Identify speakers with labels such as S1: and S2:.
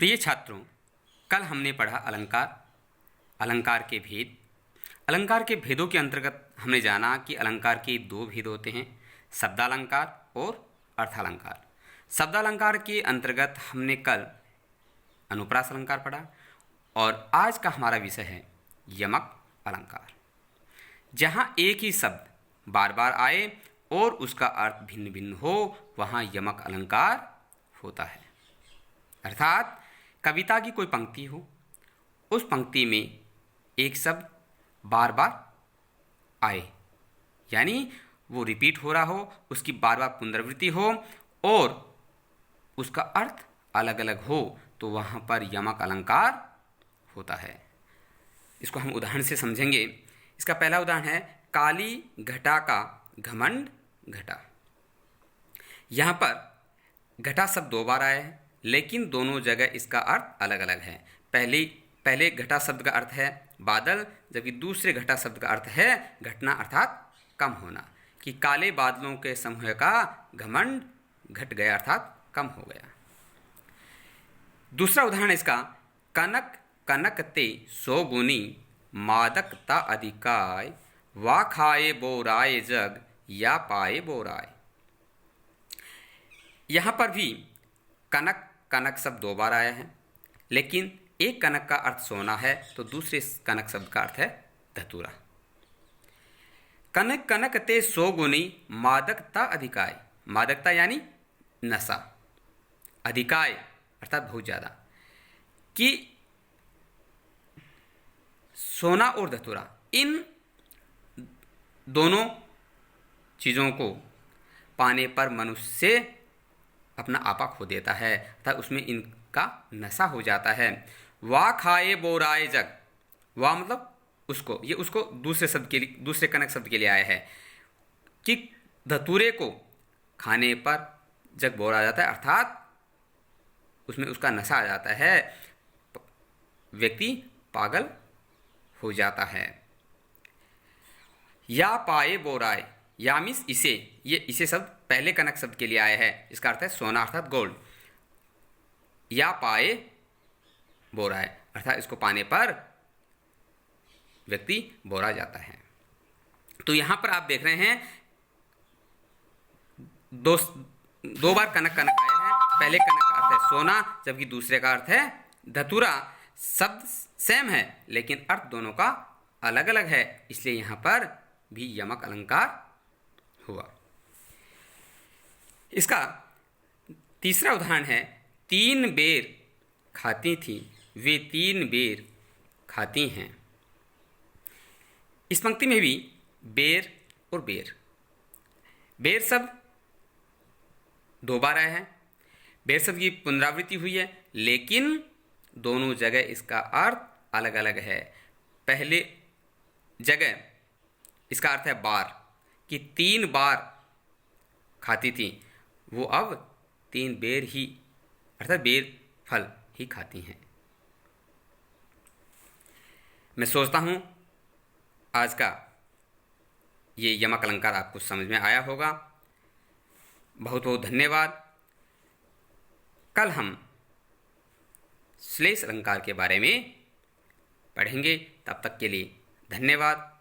S1: प्रिय छात्रों, कल हमने पढ़ा अलंकार के भेद। अलंकार के भेदों के अंतर्गत हमने जाना कि अलंकार के दो भेद होते हैं, शब्दालंकार और अर्थालंकार। शब्दालंकार के अंतर्गत हमने कल अनुप्रास अलंकार पढ़ा और आज का हमारा विषय है यमक अलंकार। जहाँ एक ही शब्द बार बार आए और उसका अर्थ भिन्न भिन्न हो, वहाँ यमक अलंकार होता है। अर्थात कविता की कोई पंक्ति हो, उस पंक्ति में एक शब्द बार बार आए, यानी वो रिपीट हो रहा हो, उसकी बार बार पुनरावृत्ति हो और उसका अर्थ अलग अलग हो, तो वहाँ पर यमक अलंकार होता है। इसको हम उदाहरण से समझेंगे। इसका पहला उदाहरण है काली घटा का घमंड घटा। यहाँ पर घटा शब्द दो बार आया है, लेकिन दोनों जगह इसका अर्थ अलग अलग है। पहले घटा शब्द का अर्थ है बादल, जबकि दूसरे घटा शब्द का अर्थ है घटना अर्थात कम होना, कि काले बादलों के समूह का घमंड घट गया अर्थात कम हो गया। दूसरा उदाहरण इसका कनक कनक ते सो गुनी मादकता अधिकाय वा खाए बोराए जग या पाए बोराए। यहाँ पर भी कनक कनक शब्द दो बार आया है, लेकिन एक कनक का अर्थ सोना है तो दूसरे कनक शब्द का अर्थ है धतूरा। कनक कनक ते सो गुनी मादकता अधिकाय, मादकता यानी नशा, अधिकाय अर्थात बहुत ज़्यादा, कि सोना और धतूरा इन दोनों चीज़ों को पाने पर मनुष्य अपना आपा खो देता है, अर्थात उसमें इनका नशा हो जाता है। वाह खाए बोराए जग, वाह मतलब उसको, ये उसको दूसरे शब्द के लिए, दूसरे कनक शब्द के लिए आया है कि धतूरे को खाने पर जग बोरा जाता है, अर्थात उसमें उसका नशा आ जाता है, व्यक्ति पागल हो जाता है। या पाए बोराए, या मीन्स इसे, ये इसे शब्द पहले कनक शब्द के लिए आया है, इसका अर्थ है सोना अर्थात गोल्ड। या पाए बोराए अर्थात इसको पाने पर व्यक्ति बोरा जाता है। तो यहां पर आप देख रहे हैं दो बार कनक कनक आया है। पहले कनक का अर्थ है सोना, जबकि दूसरे का अर्थ है धतूरा। शब्द सेम है लेकिन अर्थ दोनों का अलग अलग है, इसलिए यहां पर भी यमक अलंकार हुआ। इसका तीसरा उदाहरण है तीन बेर खाती थी वे तीन बेर खाती हैं। इस पंक्ति में भी बेर और बेर शब्द दो बार आया है। बेर शब्द की पुनरावृत्ति हुई है, लेकिन दोनों जगह इसका अर्थ अलग अलग है। पहले जगह इसका अर्थ है बार, कि 3 बार खाती थी, वो अब 3 बेर ही अर्थात बेर फल ही खाती हैं। मैं सोचता हूँ आज का ये यमक अलंकार आपको समझ में आया होगा। बहुत बहुत धन्यवाद। कल हम श्लेष अलंकार के बारे में पढ़ेंगे, तब तक के लिए धन्यवाद।